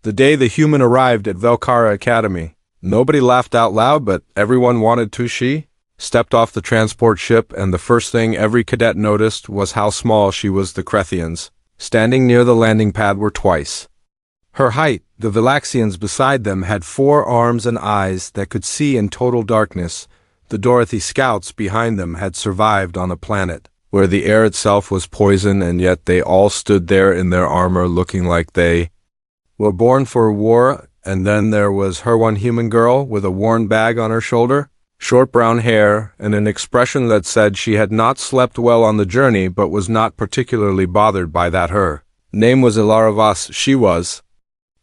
The day the human arrived at Vel'Kara Academy, nobody laughed out loud, but everyone wanted to. She stepped off the transport ship, and the first thing every cadet noticed was how small she was. The Crethians, standing near the landing pad, were twice her height. The Velaxians beside them had 4 arms and eyes that could see in total darkness. The Dorothy scouts behind them had survived on a planet where the air itself was poison, and yet they all stood there in their armor looking like they were born for war. And then there was her, one human girl with a worn bag on her shoulder, short brown hair, and an expression that said she had not slept well on the journey but was not particularly bothered by that. Her name was Elara Voss. She was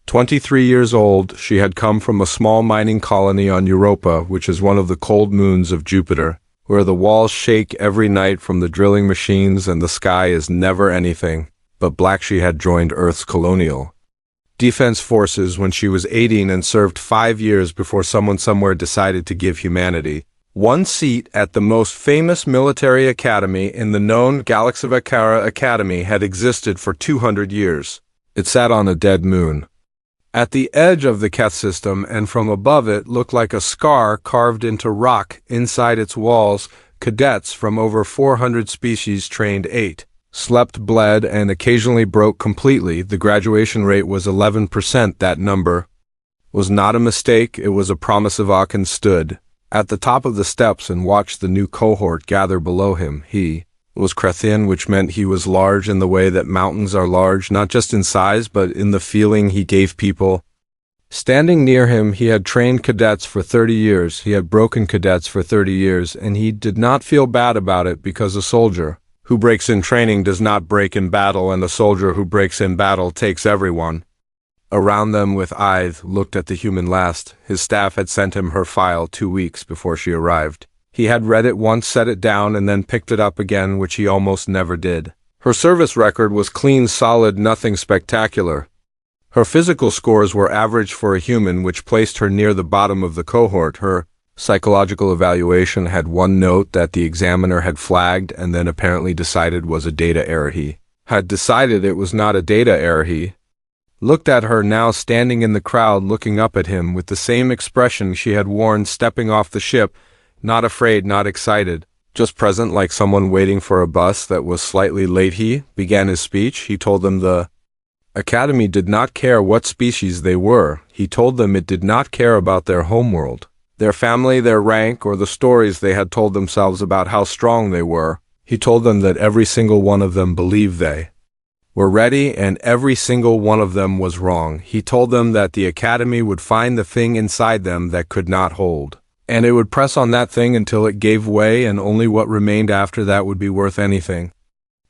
23 years old. She had come from a small mining colony on Europa, which is one of the cold moons of Jupiter, where the walls shake every night from the drilling machines and the sky is never anything but black. She had joined Earth's colonial defense forces when she was 18 and served 5 years before someone somewhere decided to give humanity one seat at the most famous military academy in the known galaxy. Vel'Kara Academy had existed for 200 years. It sat on a dead moon at the edge of the Keth system, and from above it looked like a scar carved into rock. Inside its walls, cadets from over 400 species trained 8, slept, bled, and occasionally broke completely. The graduation rate was 11%. That number was not a mistake, it was a promise. Aachen stood at the top of the steps and watched the new cohort gather below him. He was Crethian, which meant he was large in the way that mountains are large, not just in size, but in the feeling he gave people. Standing near him, he had trained cadets for 30 years, he had broken cadets for 30 years, and he did not feel bad about it, because a soldier who breaks in training does not break in battle, and a soldier who breaks in battle takes everyone around them with eyes. Looked at the human last. His staff had sent him her file 2 weeks before she arrived. He had read it once, set it down, and then picked it up again, which he almost never did. Her service record was clean, solid, nothing spectacular. Her physical scores were average for a human, which placed her near the bottom of the cohort. Her psychological evaluation had 1 note that the examiner had flagged and then apparently decided was a data error. He had decided it was not a data error. He looked at her now, standing in the crowd, looking up at him with the same expression she had worn stepping off the ship. Not afraid, not excited, just present, like someone waiting for a bus that was slightly late. He began his speech. He told them the Academy did not care what species they were. He told them it did not care about their homeworld, their family, their rank, or the stories they had told themselves about how strong they were. He told them that every single one of them believed they were ready, and every single one of them was wrong. He told them that the Academy would find the thing inside them that could not hold, and it would press on that thing until it gave way, and only what remained after that would be worth anything.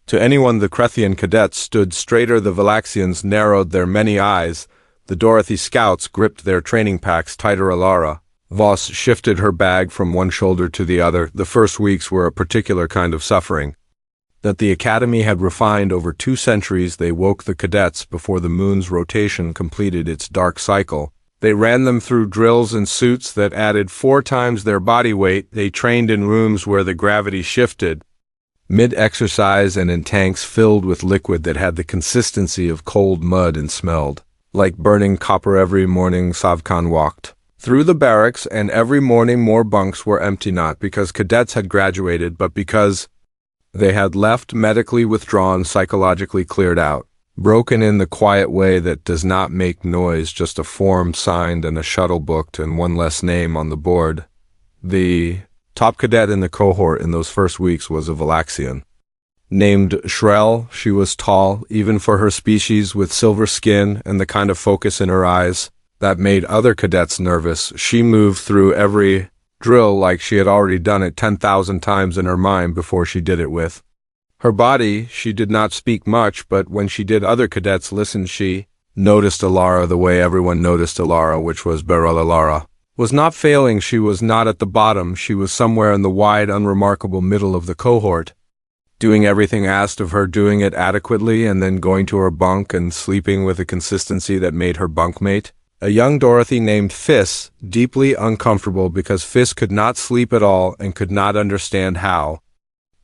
To anyone, the Crethian cadets stood straighter. The Velaxians narrowed their many eyes. The Dorothy scouts gripped their training packs tighter. Elara Voss shifted her bag from one shoulder to the other. The first weeks were a particular kind of suffering that the Academy had refined over 2 centuries. They woke the cadets before the moon's rotation completed its dark cycle. They ran them through drills and suits that added 4 times their body weight. They trained in rooms where the gravity shifted mid-exercise and in tanks filled with liquid that had the consistency of cold mud and smelled like burning copper. Every morning Savkan walked through the barracks, and every morning more bunks were empty, not because cadets had graduated, but because they had left medically withdrawn, psychologically cleared out. Broken in the quiet way that does not make noise, just a form signed and a shuttle booked and 1 less name on the board. The top cadet in the cohort in those first weeks was a Velaxian named Shrell. She was tall, even for her species, with silver skin and the kind of focus in her eyes that made other cadets nervous. She moved through every drill like she had already done it 10,000 times in her mind before she did it with her body. She did not speak much, but when she did, other cadets listened. She noticed Elara the way everyone noticed Elara, which was Beryl. Elara was not failing. She was not at the bottom. She was somewhere in the wide, unremarkable middle of the cohort, doing everything asked of her, doing it adequately, and then going to her bunk and sleeping with a consistency that made her bunkmate a young Dorothy named Fiss deeply uncomfortable, because Fiss could not sleep at all and could not understand how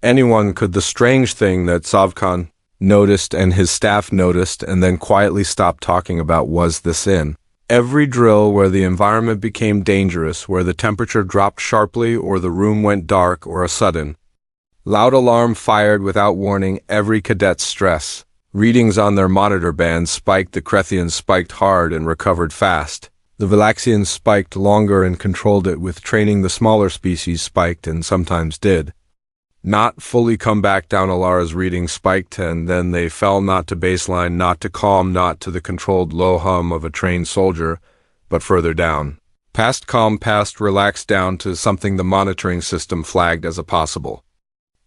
anyone could. The strange thing that Savkan noticed and his staff noticed and then quietly stopped talking about was this in. Every drill where the environment became dangerous, where the temperature dropped sharply or the room went dark or a sudden loud alarm fired without warning every cadet's stress. Readings on their monitor bands spiked, the Crethians spiked hard and recovered fast. The Velaxians spiked longer and controlled it. With training, the smaller species spiked and sometimes did not fully come back down. Elara's reading spiked and then they fell, not to baseline, not to calm, not to the controlled low hum of a trained soldier, but further down. Past calm, past relaxed, down to something the monitoring system flagged as a possible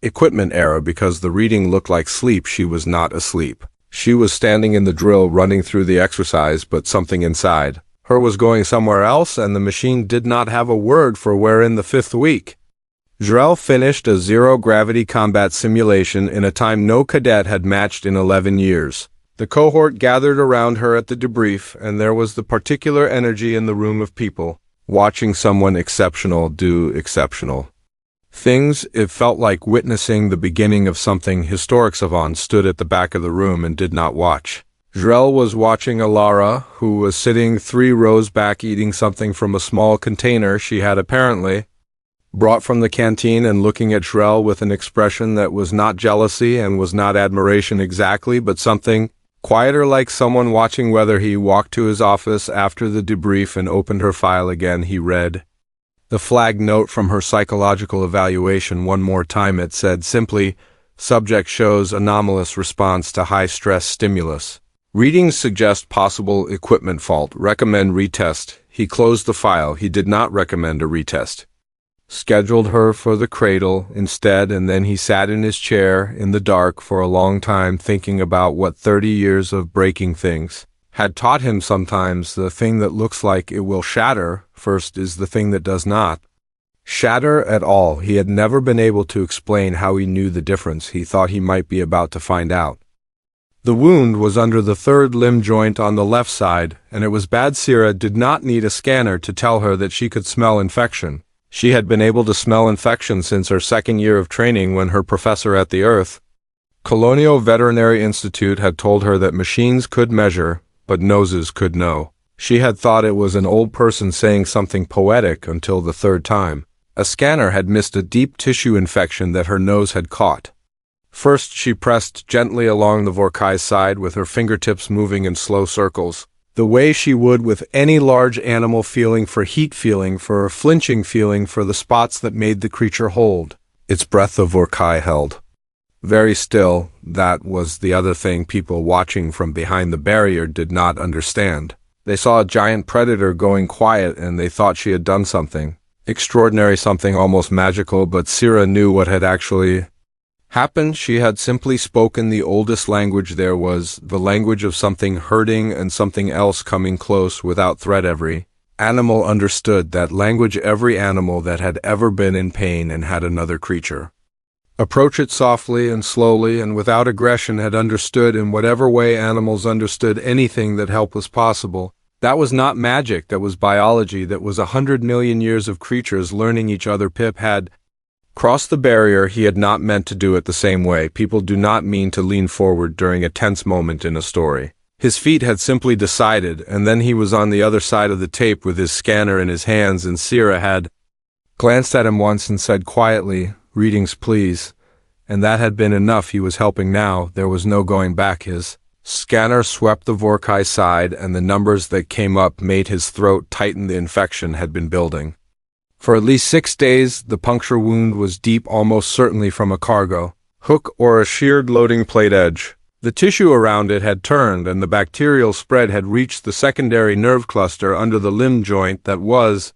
equipment error. Because the reading looked like sleep, she was not asleep. She was standing in the drill, running through the exercise, but something inside her was going somewhere else, and the machine did not have a word for where. In the 5th week, Jrel finished a zero-gravity combat simulation in a time no cadet had matched in 11 years. The cohort gathered around her at the debrief, and there was the particular energy in the room of people watching someone exceptional do exceptional things. It felt like witnessing the beginning of something historic. Savant stood at the back of the room and did not watch. Jrel was watching Elara, who was sitting 3 rows back eating something from a small container she had apparently brought from the canteen, and looking at Jrel with an expression that was not jealousy and was not admiration exactly, but something quieter, like someone watching. Whether he walked to his office after the debrief and opened her file again, he read the flag note from her psychological evaluation one more time. It said simply, "Subject shows anomalous response to high-stress stimulus. Readings suggest possible equipment fault. Recommend retest." He closed the file. He did not recommend a retest. Scheduled her for the Cradle instead, and then he sat in his chair in the dark for a long time, thinking about what 30 years of breaking things had taught him. Sometimes the thing that looks like it will shatter first is the thing that does not shatter at all. He had never been able to explain how he knew the difference. He thought he might be about to find out. The wound was under the 3rd limb joint on the left side, and it was bad. Sira did not need a scanner to tell her that she could smell infection. She had been able to smell infection since her 2nd year of training, when her professor at the Earth Colonial Veterinary Institute had told her that machines could measure, but noses could know. She had thought it was an old person saying something poetic until the 3rd time a scanner had missed a deep tissue infection that her nose had caught. First, she pressed gently along the Vorkai's side with her fingertips moving in slow circles, the way she would with any large animal, feeling for heat, feeling for flinching, feeling for the spots that made the creature hold its breath. The Vorkai held very still. That was the other thing people watching from behind the barrier did not understand. They saw a giant predator going quiet, and they thought she had done something extraordinary, something almost magical, but Sira knew what had actually happened. She had simply spoken the oldest language there was, the language of something hurting and something else coming close without threat. Every animal understood that language. Every animal that had ever been in pain and had another creature approach it softly and slowly and without aggression had understood, in whatever way animals understood anything, that help was possible. That was not magic, that was biology, that was 100 million years of creatures learning each other. Pip had crossed the barrier. He had not meant to do it the same way. People do not mean to lean forward during a tense moment in a story. His feet had simply decided, and then he was on the other side of the tape with his scanner in his hands, and Sira had glanced at him once and said quietly, "Readings, please." And that had been enough. He was helping now. There was no going back. His scanner swept the Vorkai side, and the numbers that came up made his throat tighten. The infection had been building for at least 6 days. The puncture wound was deep, almost certainly from a cargo hook or a sheared loading plate edge. The tissue around it had turned, and the bacterial spread had reached the secondary nerve cluster under the limb joint. That was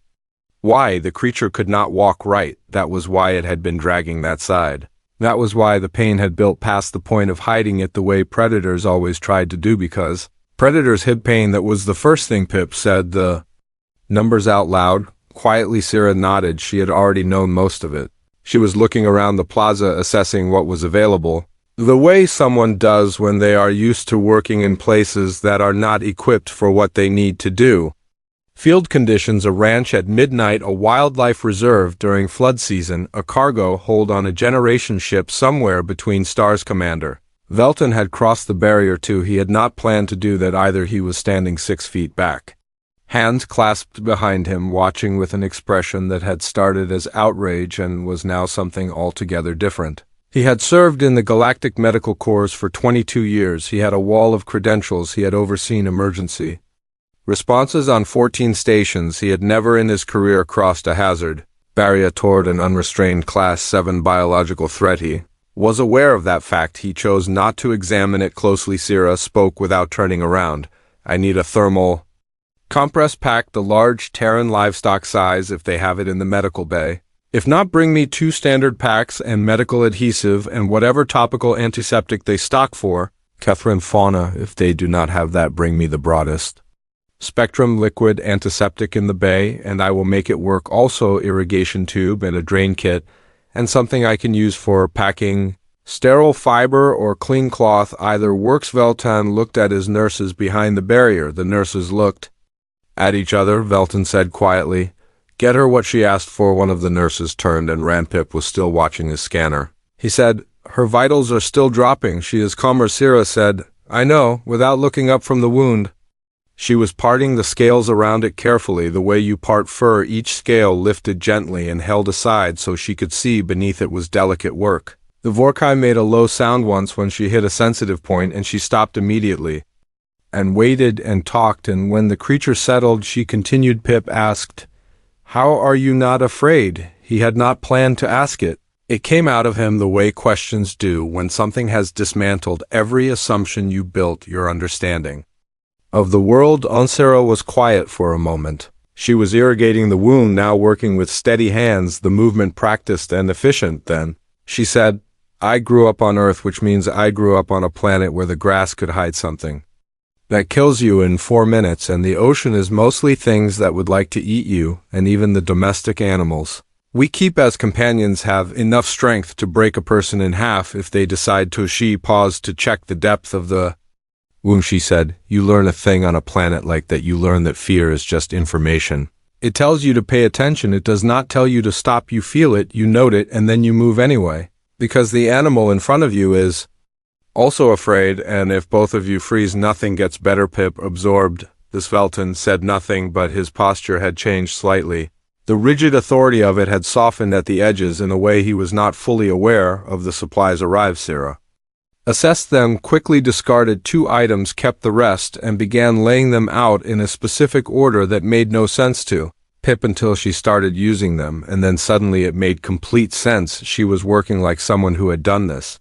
why the creature could not walk right. That was why it had been dragging that side. That was why the pain had built past the point of hiding it the way predators always tried to do, because predators hid pain. That was the first thing Pip said. The numbers out loud. Quietly, Sira nodded. She had already known most of it. She was looking around the plaza, assessing what was available, the way someone does when they are used to working in places that are not equipped for what they need to do. Field conditions, a ranch at midnight, a wildlife reserve during flood season, a cargo hold on a generation ship somewhere between stars. Commander Velton had crossed the barrier too. He had not planned to do that either. He was standing 6 feet back, hands clasped behind him, watching with an expression that had started as outrage and was now something altogether different. He had served in the Galactic Medical Corps for 22 years. He had a wall of credentials. He had overseen emergency responses on 14 stations. He had never in his career crossed a hazard barrier toward an unrestrained Class 7 biological threat. He was aware of that fact. He chose not to examine it closely. Sira spoke without turning around. I need a thermal compress pack, the large Terran livestock size if they have it in the medical bay. If not, bring me 2 standard packs and medical adhesive and whatever topical antiseptic they stock for. Catherine Fauna, if they do not have that, bring me the broadest spectrum liquid antiseptic in the bay, and I will make it work. Also irrigation tube and a drain kit, and something I can use for packing sterile fiber or clean cloth. Either works. Velton looked at his nurses behind the barrier. The nurses looked at each other. Velton said quietly, "Get her what she asked for." One of the nurses turned and ran. Pip was still watching his scanner. He said, "Her vitals are still dropping. She is calmer." Sira said, "I know," without looking up from the wound. She was parting the scales around it carefully, the way you part fur. Each scale lifted gently and held aside so she could see beneath. It was delicate work. The Vorkai made a low sound once when she hit a sensitive point, and she stopped immediately and waited and talked, and when the creature settled, she continued. Pip asked, "How are you not afraid?" He had not planned to ask it. It came out of him the way questions do when something has dismantled every assumption you built your understanding of the world. Onsera was quiet for a moment. She was irrigating the wound, now working with steady hands, the movement practiced and efficient. Then she said, "I grew up on Earth, which means I grew up on a planet where the grass could hide something that kills you in 4 minutes, and the ocean is mostly things that would like to eat you, and even the domestic animals we keep as companions have enough strength to break a person in half if they decide to." She paused to check the depth of the wound. She said, "You learn a thing on a planet like that. You learn that fear is just information. It tells you to pay attention. It does not tell you to stop. You feel it, you note it, and then you move anyway, because the animal in front of you is also afraid, and if both of you freeze, nothing gets better." Pip absorbed this. Velton said nothing, but his posture had changed slightly. The rigid authority of it had softened at the edges in a way he was not fully aware of. The supplies arrived. Sira assessed them, quickly discarded 2 items, kept the rest, and began laying them out in a specific order that made no sense to Pip until she started using them, and then suddenly it made complete sense. She was working like someone who had done this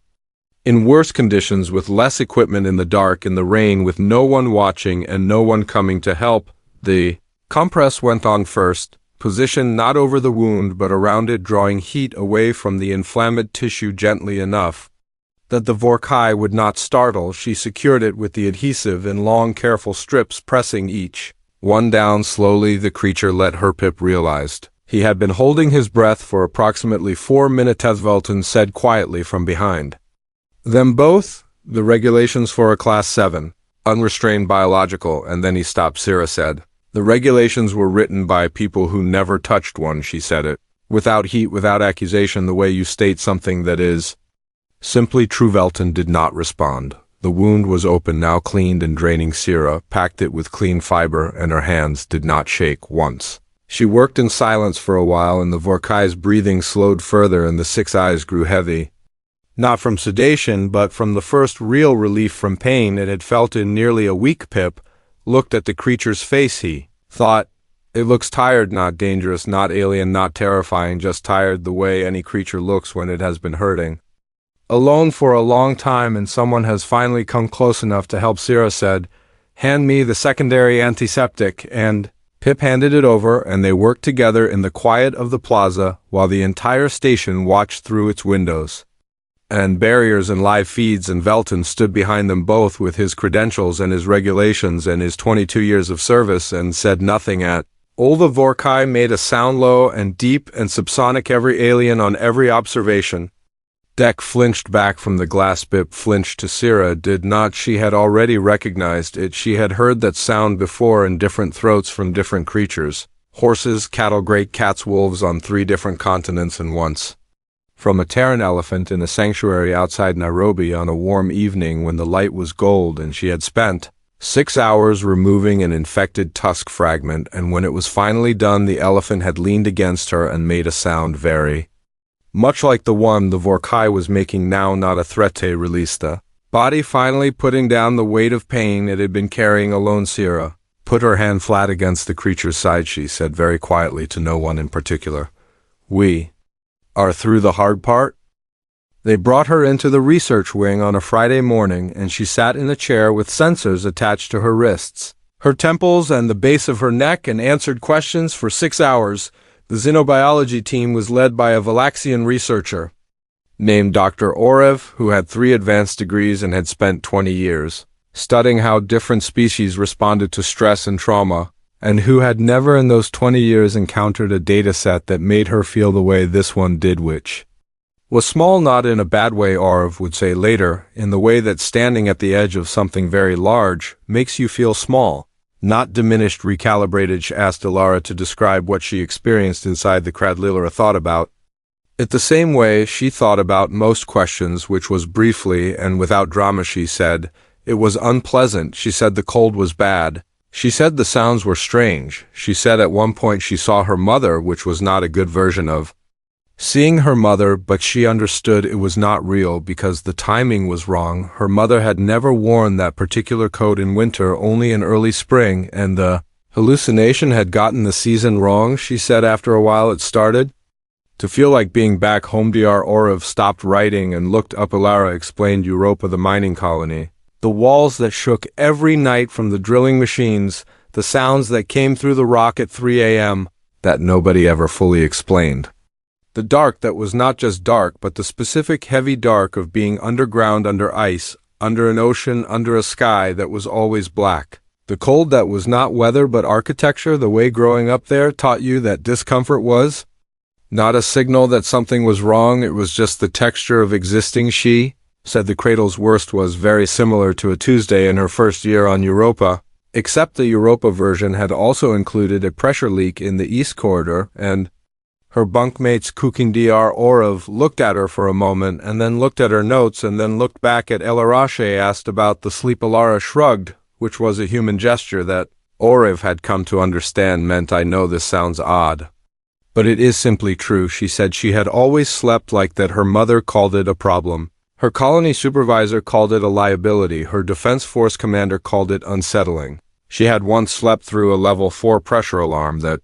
in worse conditions, with less equipment, in the dark, in the rain, with no one watching and no one coming to help. The compress went on first, positioned not over the wound but around it, drawing heat away from the inflamed tissue gently enough that the Vorkai would not startle. She secured it with the adhesive in long, careful strips, pressing each one down slowly. The creature let her. Pip realized he had been holding his breath for approximately 4 minutes. Velton said quietly from behind them both, "The regulations for a Class 7 unrestrained biological," and then he stopped. Sira said, "The regulations were written by people who never touched one." She said it without heat, without accusation, the way you state something that is simply true. Velton did not respond. The wound was open now, cleaned and draining. Sira packed it with clean fiber, and her hands did not shake once. She worked in silence for a while, and the Vorkai's breathing slowed further, and the 6 eyes grew heavy. Not from sedation, but from the first real relief from pain it had felt in nearly a week. Pip looked at the creature's face. He thought, "It looks tired, not dangerous, not alien, not terrifying, just tired, the way any creature looks when it has been hurting alone for a long time, and someone has finally come close enough to help." Sira said, "Hand me the secondary antiseptic," and Pip handed it over, and they worked together in the quiet of the plaza while the entire station watched through its windows and barriers and live feeds, and Velton stood behind them both with his credentials and his regulations and his 22 years of service, and said nothing at all. The Vorkai made a sound low and deep and subsonic. Every alien on every observation deck flinched back from the glass. Pip flinched to. Sira did not. She had already recognized it. She had heard that sound before in different throats from different creatures: horses, cattle, great cats, wolves on 3 different continents, and once from a Terran elephant in a sanctuary outside Nairobi on a warm evening when the light was gold, and she had spent 6 hours removing an infected tusk fragment, and when it was finally done, the elephant had leaned against her and made a sound very much like the one the Vorkai was making now, not a threat, released the body, finally putting down the weight of pain it had been carrying alone. Sierra put her hand flat against the creature's side. She said very quietly to no one in particular, "We are through the hard part." They brought her into the research wing on a Friday morning, and she sat in a chair with sensors attached to her wrists, her temples, and the base of her neck, and answered questions for 6 hours. The xenobiology team was led by a Valaxian researcher named Dr. Orev, who had 3 advanced degrees and had spent 20 years studying how different species responded to stress and trauma, and who had never in those 20 years encountered a data set that made her feel the way this one did, which was small, not in a bad way, Orev would say later, in the way that standing at the edge of something very large makes you feel small. Not diminished, recalibrated. She asked Elara to describe what she experienced inside the Cradle. Elara thought about it the same way she thought about most questions, which was briefly and without drama. She said it was unpleasant. She said the cold was bad. She said the sounds were strange. She said at one point she saw her mother, which was not a good version of seeing her mother, but she understood it was not real because the timing was wrong. Her mother had never worn that particular coat in winter, only in early spring, and the hallucination had gotten the season wrong. She said after a while it started to feel like being back home. Dr. Orev stopped writing and looked up. Elara explained Europa, the mining colony. The walls that shook every night from the drilling machines, the sounds that came through the rock at 3 a.m. that nobody ever fully explained. The dark that was not just dark, but the specific heavy dark of being underground, under ice, under an ocean, under a sky that was always black. The cold that was not weather but architecture, the way growing up there taught you that discomfort was not a signal that something was wrong, it was just the texture of existing. She said the Cradle's worst was very similar to a Tuesday in her first year on Europa, except the Europa version had also included a pressure leak in the East Corridor, and her bunkmates cooking. Dr. Orev looked at her for a moment, and then looked at her notes, and then looked back at Elara. Asked about the sleep. Elara shrugged, which was a human gesture that Orev had come to understand meant, "I know this sounds odd, but it is simply true." She said she had always slept like that. Her mother called it a problem. Her colony supervisor called it a liability. Her Defense Force commander called it unsettling. She had once slept through a level 4 pressure alarm that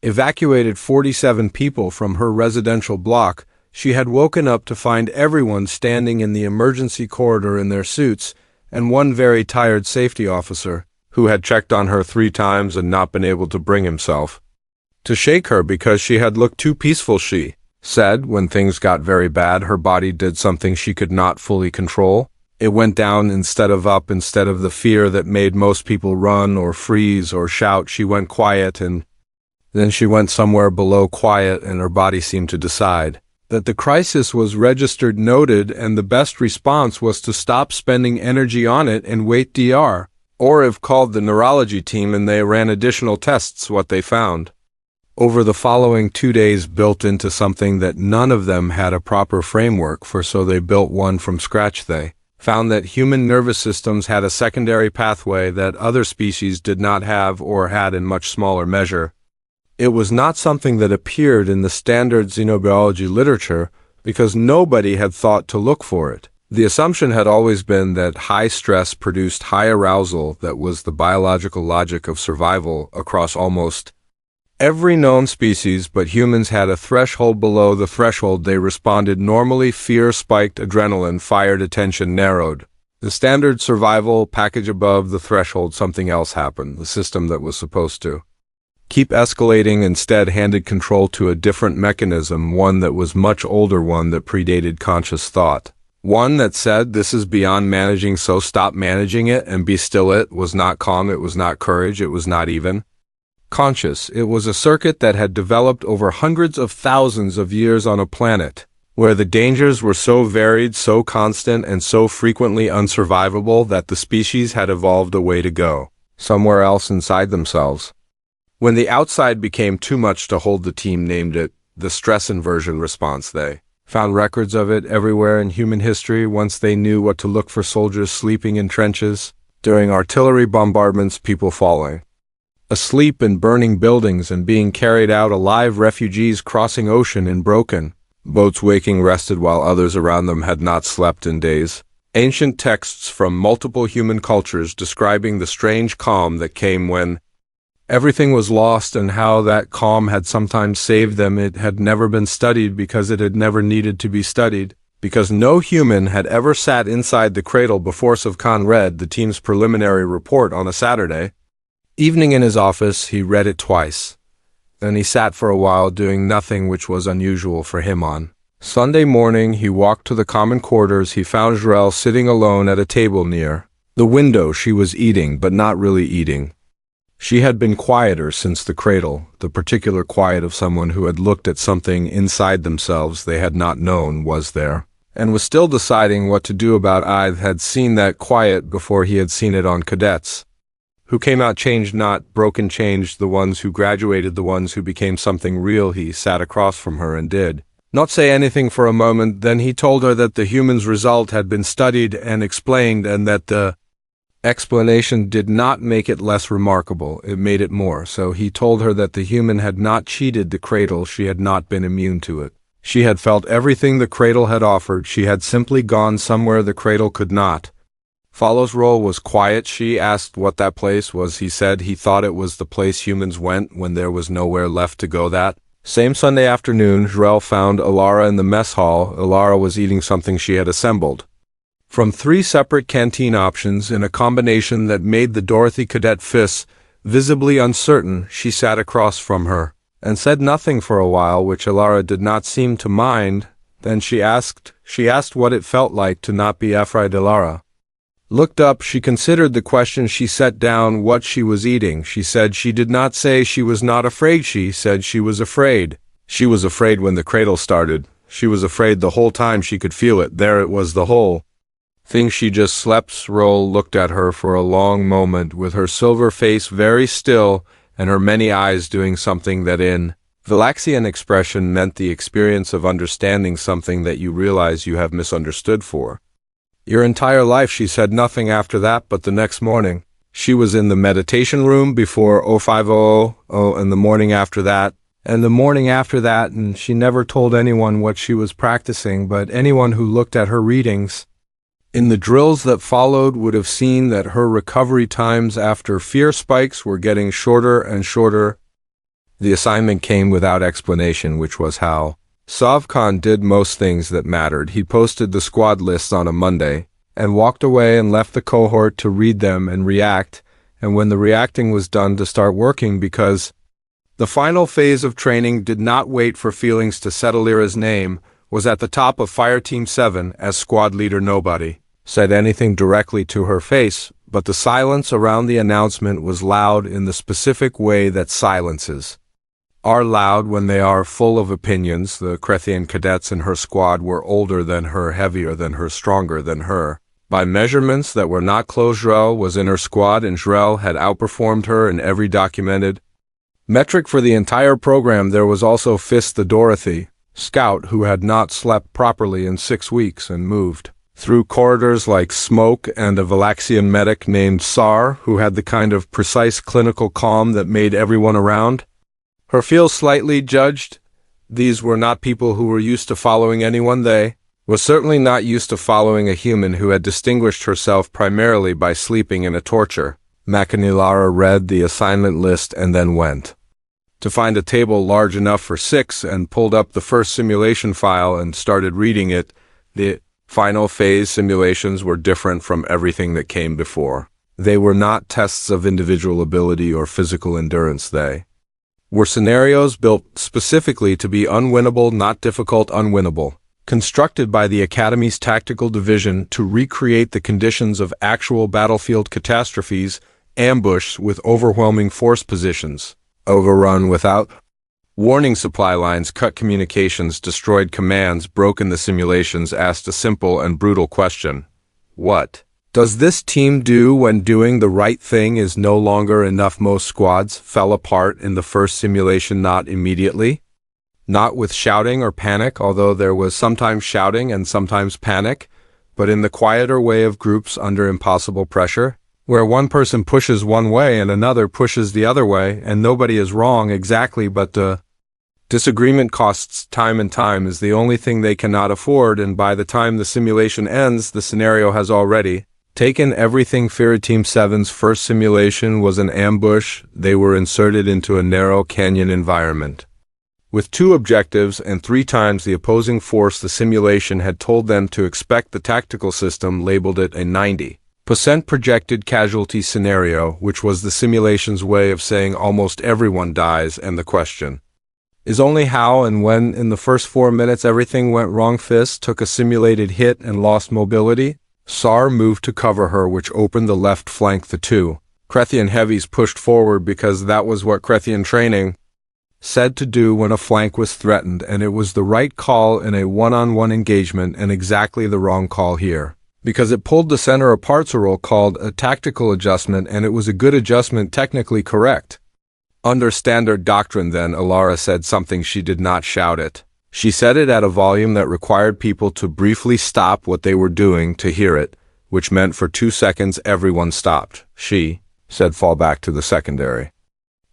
evacuated 47 people from her residential block. She had woken up to find everyone standing in the emergency corridor in their suits, and one very tired safety officer, who had checked on her 3 times and not been able to bring himself to shake her because she had looked too peaceful. She said when things got very bad, her body did something she could not fully control. It went down instead of up. Instead of the fear that made most people run or freeze or shout, she went quiet, and then she went somewhere below quiet, and her body seemed to decide that the crisis was registered, noted, and the best response was to stop spending energy on it and wait. Dr. Orev called the neurology team, and they ran additional tests. What they found over the following 2 days built into something that none of them had a proper framework for, so they built one from scratch. They found that human nervous systems had a secondary pathway that other species did not have, or had in much smaller measure. It was not something that appeared in the standard xenobiology literature because nobody had thought to look for it. The assumption had always been that high stress produced high arousal. That was the biological logic of survival across almost every known species, but humans had a threshold. Below the threshold they responded normally. Fear spiked, adrenaline fired, attention narrowed. The standard survival package. Above the threshold something else happened. The system that was supposed to keep escalating instead handed control to a different mechanism, one that was much older, one that predated conscious thought, one that said this is beyond managing, so stop managing it and be still. It was not calm, it was not courage, it was not even conscious. It was a circuit that had developed over hundreds of thousands of years on a planet where the dangers were so varied, so constant, and so frequently unsurvivable that the species had evolved a way to go somewhere else inside themselves. When the outside became too much to hold, the team named it the stress inversion response. They found records of it everywhere in human history once they knew what to look for: soldiers sleeping in trenches, during artillery bombardments, people falling asleep in burning buildings and being carried out alive, refugees crossing ocean in broken boats, waking rested while others around them had not slept in days. Ancient texts from multiple human cultures describing the strange calm that came when everything was lost, and how that calm had sometimes saved them. It had never been studied because it had never needed to be studied, because no human had ever sat inside the cradle before. Khan read the team's preliminary report on a Saturday evening in his office. He read it twice. Then he sat for a while doing nothing, which was unusual for him. On Sunday morning, he walked to the common quarters. He found Jrel sitting alone at a table near the window. She was eating, but not really eating. She had been quieter since the cradle, the particular quiet of someone who had looked at something inside themselves they had not known was there, and was still deciding what to do about. I had seen that quiet before. He had seen it on cadets who came out changed, not broken, changed, the ones who graduated, the ones who became something real. He sat across from her and did not say anything for a moment. Then he told her that the human's result had been studied and explained, and that the explanation did not make it less remarkable, it made it more. So he told her that the human had not cheated the cradle. She had not been immune to it. She had felt everything the cradle had offered. She had simply gone somewhere the cradle could not. Follow's role was quiet. She asked what that place was. He said he thought it was the place humans went when there was nowhere left to go. That same Sunday afternoon, Jrel found Elara in the mess hall. Elara was eating something she had assembled from 3 separate canteen options in a combination that made the Dorothy cadet fists visibly uncertain. She sat across from her and said nothing for a while, which Elara did not seem to mind. Then she asked what it felt like to not be afraid. Elara looked up. She considered the question. She set down what she was eating. She said she did not say she was not afraid. She said she was afraid. She was afraid when the cradle started. She was afraid the whole time. She could feel it. There it was, the whole thing. She just slept. Jrel looked at her for a long moment, with her silver face very still and her many eyes doing something that in Vel'Karan expression meant the experience of understanding something that you realize you have misunderstood for your entire life. She said nothing after that, but the next morning she was in the meditation room before 0500, and the morning after that, and she never told anyone what she was practicing, but anyone who looked at her readings in the drills that followed would have seen that her recovery times after fear spikes were getting shorter and shorter. The assignment came without explanation, which was how Khan did most things that mattered. He posted the squad lists on a Monday and walked away and left the cohort to read them and react, and when the reacting was done, to start working, because the final phase of training did not wait for feelings to settle. Elara's name was at the top of Fireteam 7 as squad leader. Nobody said anything directly to her face, but the silence around the announcement was loud in the specific way that silences are loud when they are full of opinions. The Crethian cadets in her squad were older than her, heavier than her, stronger than her. By measurements that were not close, Jrel was in her squad, and Jrel had outperformed her in every documented metric for the entire program. There was also Fist, the Dorothy scout, who had not slept properly in 6 weeks and moved through corridors like smoke, and a Vel'Karan medic named Sar, who had the kind of precise clinical calm that made everyone around her feel slightly judged. These were not people who were used to following anyone. They were certainly not used to following a human who had distinguished herself primarily by sleeping in a torture. Elara read the assignment list and then went to find a table large enough for 6 and pulled up the first simulation file and started reading it. The final phase simulations were different from everything that came before. They were not tests of individual ability or physical endurance. They were scenarios built specifically to be unwinnable, not difficult, unwinnable, constructed by the Academy's tactical division to recreate the conditions of actual battlefield catastrophes: ambush with overwhelming force positions, overrun without warning, supply lines cut communications, destroyed commands, broken the simulations, asked a simple and brutal question: what does this team do when doing the right thing is no longer enough? Most squads fell apart in the first simulation, not immediately, Not with shouting or panic, although there was sometimes shouting and sometimes panic, but in the quieter way of groups under impossible pressure, where one person pushes one way and another pushes the other way, and nobody is wrong exactly, but the disagreement costs time, and time is the only thing they cannot afford, and by the time the simulation ends, the scenario has already taken everything. Fira Team 7's first simulation was an ambush. They were inserted into a narrow canyon environment with 2 objectives and 3 times the opposing force. The simulation had told them to expect. The tactical system labeled it a 90% projected casualty scenario, which was the simulation's way of saying almost everyone dies, and the question is only how and when. In the first 4 minutes everything went wrong. Fist took a simulated hit and lost mobility. Sar moved to cover her, which opened the left flank. The 2 Krethian heavies pushed forward because that was what Krethian training said to do when a flank was threatened, and it was the right call in a one-on-one engagement and exactly the wrong call here, because it pulled the center apart. A role called a tactical adjustment, and it was a good adjustment, technically correct. Under standard doctrine then, Elara said something. She did not shout it. She said it at a volume that required people to briefly stop what they were doing to hear it, which meant for 2 seconds everyone stopped. She said fall back to the secondary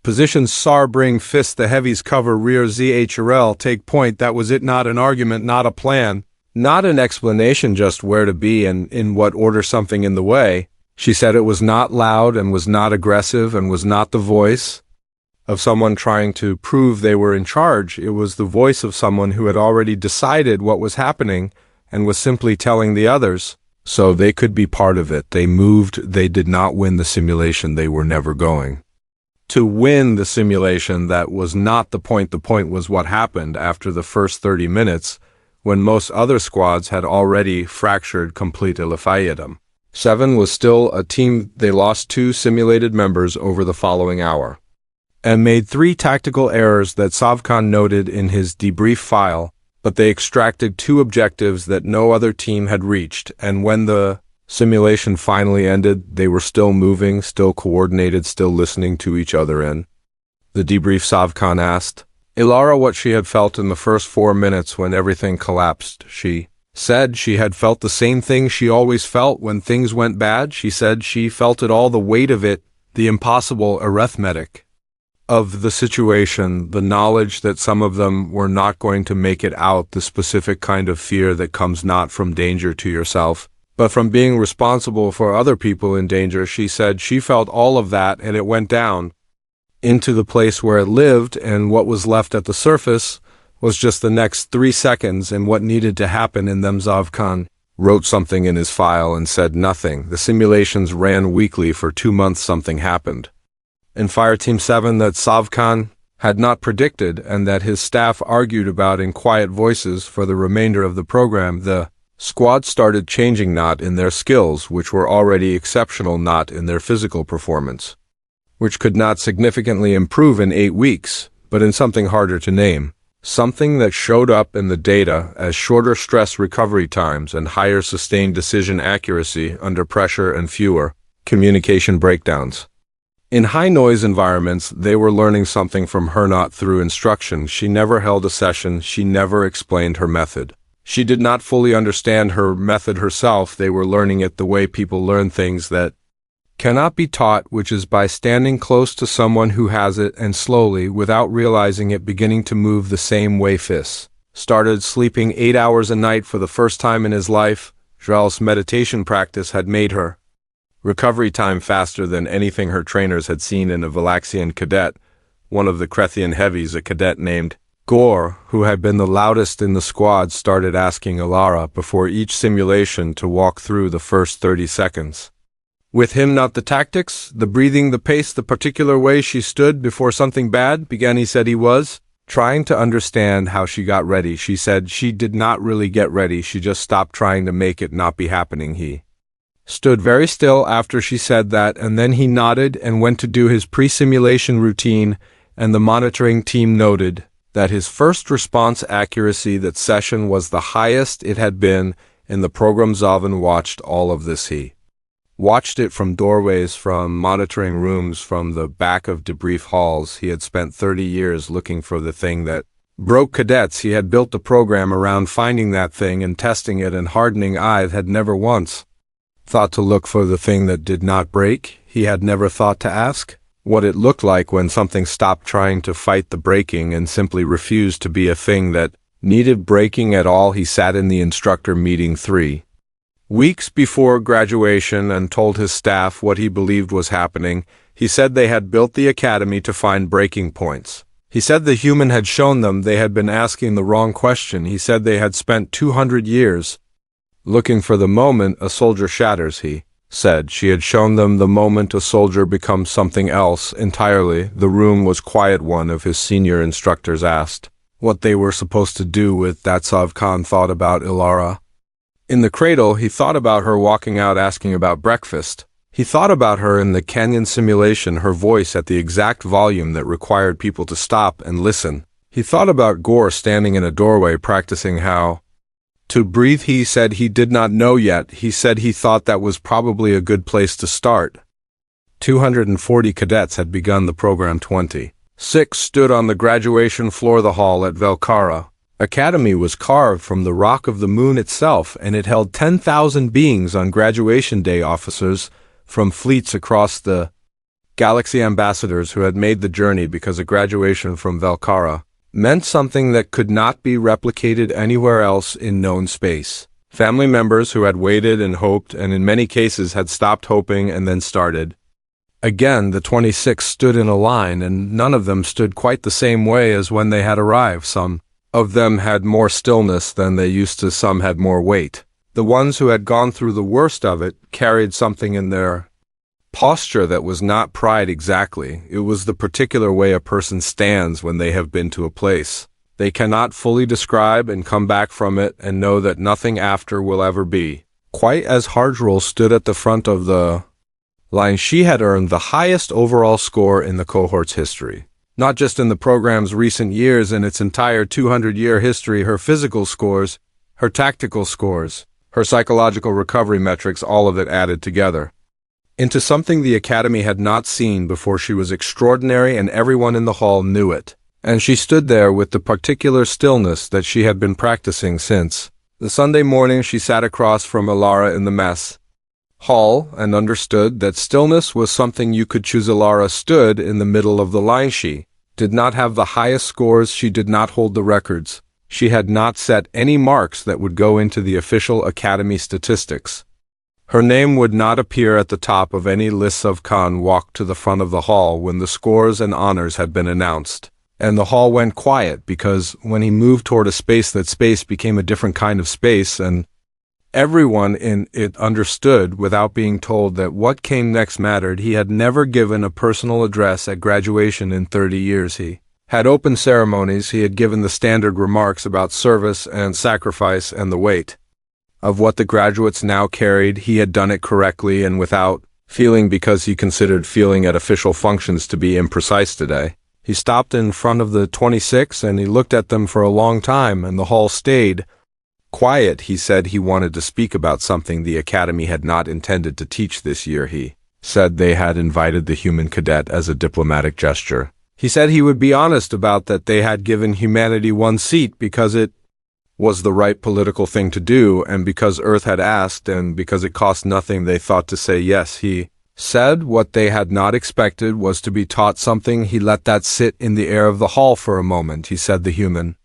positions. Sar bring fist, the heavies cover rear. Zhrl take point. That was it, not an argument, not a plan, not an explanation, just where to be and in what order, something in the way. She said it was not loud and was not aggressive and was not the voice of someone trying to prove they were in charge. It was the voice of someone who had already decided what was happening and was simply telling the others so they could be part of it. They moved. They did not win the simulation. They were never going to win the simulation. That was not the point. The point was what happened after the first 30 minutes when most other squads had already fractured complete. Team 7 was still a team. They lost 2 simulated members over the following hour and made 3 tactical errors that Savkan noted in his debrief file, but they extracted 2 objectives that no other team had reached, and when the simulation finally ended, they were still moving, still coordinated, still listening to each other. In the debrief, Savkan asked Elara what she had felt in the first 4 minutes when everything collapsed. She said she had felt the same thing she always felt when things went bad. She said she felt it all, the weight of it, the impossible arithmetic of the situation, the knowledge that some of them were not going to make it out, the specific kind of fear that comes not from danger to yourself, but from being responsible for other people in danger. She said she felt all of that, and it went down into the place where it lived, and what was left at the surface was just the next 3 seconds and what needed to happen in them. Zavkan wrote something in his file and said nothing. The simulations ran weekly for 2 months. Something happened in Fire Team 7 that Savkan had not predicted, and that his staff argued about in quiet voices for the remainder of the program. The squad started changing, not in their skills, which were already exceptional, not in their physical performance, which could not significantly improve in 8 weeks, but in something harder to name, something that showed up in the data as shorter stress recovery times and higher sustained decision accuracy under pressure and fewer communication breakdowns. In high-noise environments, they were learning something from her, not through instruction. She never held a session. She never explained her method. She did not fully understand her method herself. They were learning it the way people learn things that cannot be taught, which is by standing close to someone who has it and slowly, without realizing it, beginning to move the same way. Fis started sleeping 8 hours a night for the first time in his life. Zhral's meditation practice had made her recovery time faster than anything her trainers had seen in a Velaxian cadet. One of the Krethian heavies, a cadet named Gore, who had been the loudest in the squad, started asking Elara before each simulation to walk through the first 30 seconds. With him, not the tactics, the breathing, the pace, the particular way she stood before something bad began. He said he was trying to understand how she got ready. She said she did not really get ready. She just stopped trying to make it not be happening. He stood very still after she said that, and then he nodded and went to do his pre-simulation routine, and the monitoring team noted that his first response accuracy that session was the highest it had been in the program. Zavan watched all of this. He watched it from doorways, from monitoring rooms, from the back of debrief halls. He had spent 30 years looking for the thing that broke cadets. He had built the program around finding that thing and testing it, and hardening eye had never once thought to look for the thing that did not break. He had never thought to ask what it looked like when something stopped trying to fight the breaking and simply refused to be a thing that needed breaking at all. He sat in the instructor meeting 3 weeks before graduation and told his staff what he believed was happening. He said they had built the academy to find breaking points. He said the human had shown them they had been asking the wrong question. He said they had spent 200 years looking for the moment a soldier shatters. He said she had shown them the moment a soldier becomes something else entirely. The room was quiet. One of his senior instructors asked what they were supposed to do with that. Sav Khan thought about Elara. In the cradle, he thought about her walking out asking about breakfast. He thought about her in the canyon simulation, her voice at the exact volume that required people to stop and listen. He thought about Gore standing in a doorway practicing how to breathe. He said he did not know yet. He said he thought that was probably a good place to start. 240 cadets had begun the program. 26 stood on the graduation floor. The hall at Vel'Kara Academy was carved from the rock of the moon itself, and it held 10,000 beings on graduation day. Officers from fleets across the galaxy, ambassadors who had made the journey because a graduation from Vel'Kara meant something that could not be replicated anywhere else in known space. Family members who had waited and hoped, and in many cases had stopped hoping and then started again. The 26 stood in a line, and none of them stood quite the same way as when they had arrived. Some of them had more stillness than they used to. Some had more weight. The ones who had gone through the worst of it carried something in their posture that was not pride exactly. It was the particular way a person stands when they have been to a place they cannot fully describe and come back from it and know that nothing after will ever be quite as. Hardrol stood at the front of the line. She had earned the highest overall score in the cohort's history. Not just in the program's recent years, in its entire 200-year history. Her physical scores, her tactical scores, her psychological recovery metrics, all of it added together into something the Academy had not seen before. She was extraordinary, and everyone in the hall knew it. And she stood there with the particular stillness that she had been practicing since the Sunday morning she sat across from Elara in the mess hall, and understood that stillness was something you could choose. Elara stood in the middle of the line. She did not have the highest scores. She did not hold the records. She had not set any marks that would go into the official Academy statistics. Her name would not appear at the top of any list. Of Khan walked to the front of the hall when the scores and honors had been announced, and the hall went quiet, because when he moved toward a space, that space became a different kind of space, and everyone in it understood without being told that what came next mattered. He had never given a personal address at graduation in 30 years. He had opened ceremonies. He had given the standard remarks about service and sacrifice and the weight of what the graduates now carried. He had done it correctly and without feeling, because he considered feeling at official functions to be imprecise today. He stopped in front of the 26 and he looked at them for a long time, and the hall stayed quiet. He said he wanted to speak about something the Academy had not intended to teach this year. He said they had invited the human cadet as a diplomatic gesture. He said he would be honest about that. They had given humanity one seat because it was the right political thing to do, and because Earth had asked, and because it cost nothing. They thought to say yes. He said what they had not expected was to be taught something. He let that sit in the air of the hall for a moment. He said the human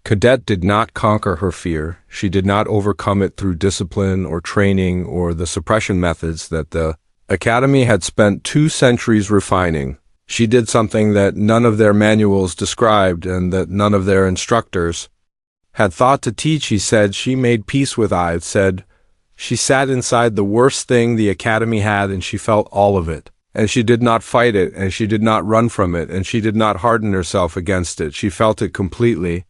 cadet did not conquer her fear. She did not overcome it through discipline or training or the suppression methods that the Academy had spent 2 centuries refining. She did something that none of their manuals described and that none of their instructors had thought to teach. He said she made peace with I. Said she sat inside the worst thing the Academy had, and she felt all of it. And she did not fight it, and she did not run from it, and she did not harden herself against it. She felt it completely,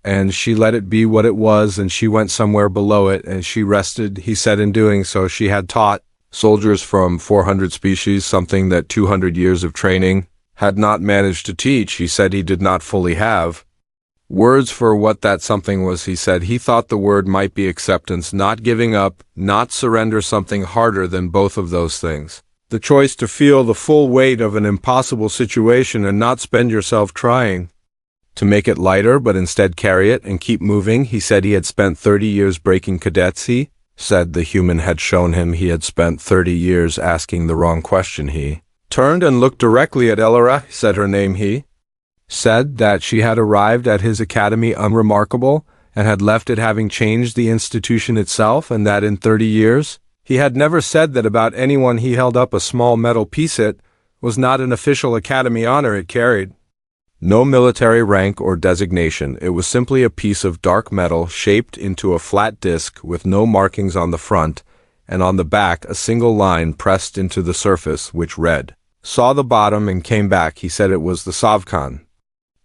and she let it be what it was, and she went somewhere below it, and she rested. He said in doing so she had taught soldiers from 400 species something that 200 years of training had not managed to teach. He said he did not fully have words for what that something was. He said he thought the word might be acceptance, not giving up, not surrender, something harder than both of those things. The choice to feel the full weight of an impossible situation and not spend yourself trying to make it lighter but instead carry it and keep moving. He said he had spent 30 years breaking cadets. He said the human had shown him he had spent 30 years asking the wrong question. He turned and looked directly at Elara, said her name. He said that she had arrived at his academy unremarkable and had left it having changed the institution itself, and that in 30 years he had never said that about anyone. He held up a small metal piece. It was not an official academy honor. It carried no military rank or designation. It was simply a piece of dark metal shaped into a flat disc with no markings on the front, and on the back a single line pressed into the surface which read, "Saw the bottom and came back." He said it was the Savkan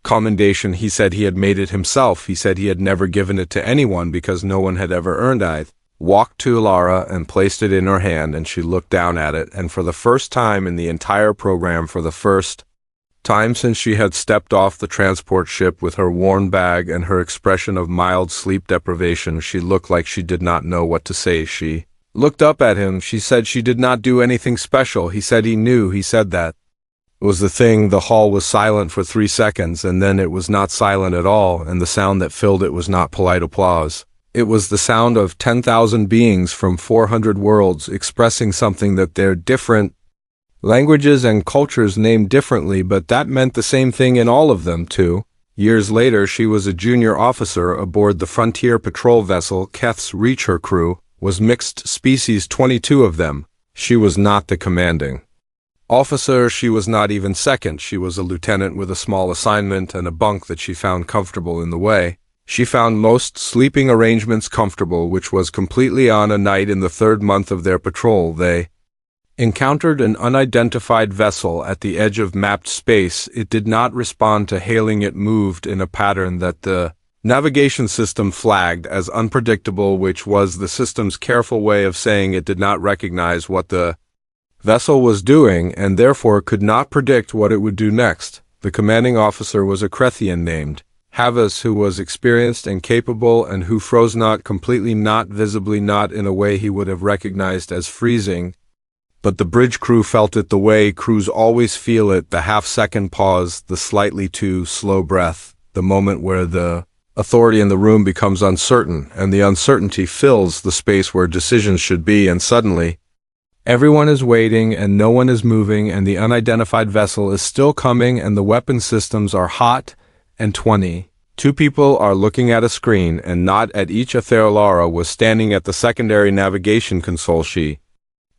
commendation. He said he had made it himself. He said he had never given it to anyone because no one had ever earned it. Walked to Elara and placed it in her hand, and she looked down at it, and for the first time in the entire program, for the first time since she had stepped off the transport ship with her worn bag and her expression of mild sleep deprivation, she looked like she did not know what to say. She looked up at him. She said she did not do anything special. He said he knew. He said that it was the thing. The hall was silent for 3 seconds, and then it was not silent at all, and the sound that filled it was not polite applause. It was the sound of 10,000 beings from 400 worlds expressing something that their different languages and cultures named differently, but that meant the same thing in all of them. 2 years later, she was a junior officer aboard the frontier patrol vessel Keth's Reach. Her crew was mixed species, 22 of them. She was not the commanding officer. She was not even second. She was a lieutenant with a small assignment and a bunk that she found comfortable in the way. She found most sleeping arrangements comfortable, which was completely on a night in the 3rd month of their patrol. They encountered an unidentified vessel at the edge of mapped space. It did not respond to hailing. It moved in a pattern that the navigation system flagged as unpredictable, which was the system's careful way of saying it did not recognize what the vessel was doing and therefore could not predict what it would do next. The commanding officer was a Crethian named Havas, who was experienced and capable and who froze not completely, not visibly, not in a way he would have recognized as freezing. But the bridge crew felt it the way crews always feel it, the half-second pause, the slightly too slow breath, the moment where the authority in the room becomes uncertain, and the uncertainty fills the space where decisions should be, and suddenly everyone is waiting and no one is moving, and the unidentified vessel is still coming, and the weapon systems are hot, and 22 people are looking at a screen, and not at each. Elara was standing at the secondary navigation console. She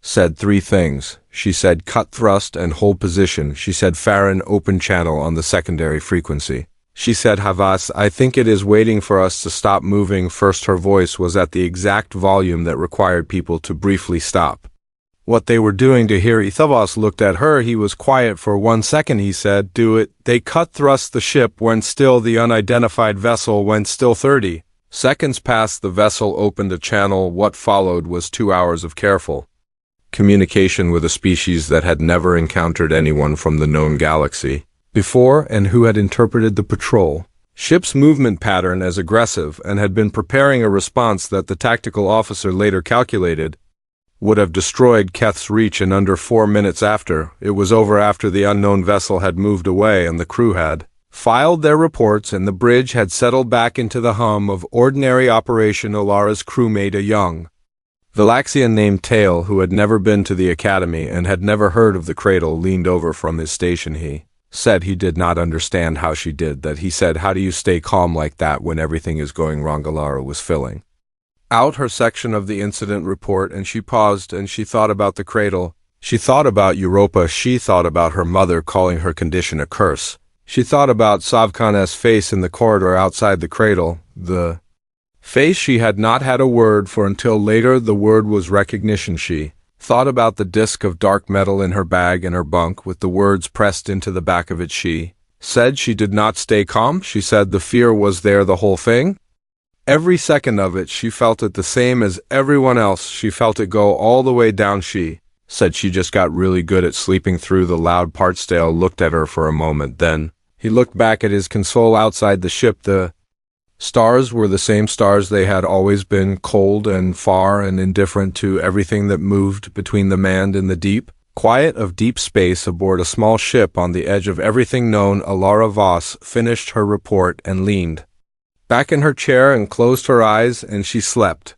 said 3 things. She said cut thrust and hold position. She said Farron open channel on the secondary frequency. She said Havas, I think it is waiting for us to stop moving first. Her voice was at the exact volume that required people to briefly stop what they were doing to hear. Havas looked at her. He was quiet for 1 second. He said, do it. They cut thrust. The ship went still. The unidentified vessel went still. 30 seconds passed. The vessel opened a channel. What followed was 2 hours of careful communication with a species that had never encountered anyone from the known galaxy before and who had interpreted the patrol ship's movement pattern as aggressive and had been preparing a response that the tactical officer later calculated would have destroyed Keth's Reach in under 4 minutes. After it was over, after the unknown vessel had moved away and the crew had filed their reports and the bridge had settled back into the hum of ordinary operation, Elara's crewmate, a young Vel'Kara named Tail, who had never been to the academy and had never heard of the Cradle, leaned over from his station. He said he did not understand how she did that. He said, how do you stay calm like that when everything is going wrong? Elara was filling out her section of the incident report, and she paused and she thought about the Cradle. She thought about Europa. She thought about her mother calling her condition a curse. She thought about Savkan's face in the corridor outside the Cradle, the face she had not had a word for until later. The word was recognition. She thought about the disc of dark metal in her bag in her bunk with the words pressed into the back of it. She said she did not stay calm. She said the fear was there, the whole thing. Every second of it. She felt it the same as everyone else. She felt it go all the way down. She said she just got really good at sleeping through the loud parts. Dale looked at her for a moment. Then he looked back at his console outside the ship. The stars were the same stars they had always been, cold and far and indifferent to everything that moved between the manned and the deep. Quiet of deep space aboard a small ship on the edge of everything known, Elara Voss finished her report and leaned back in her chair and closed her eyes, and she slept.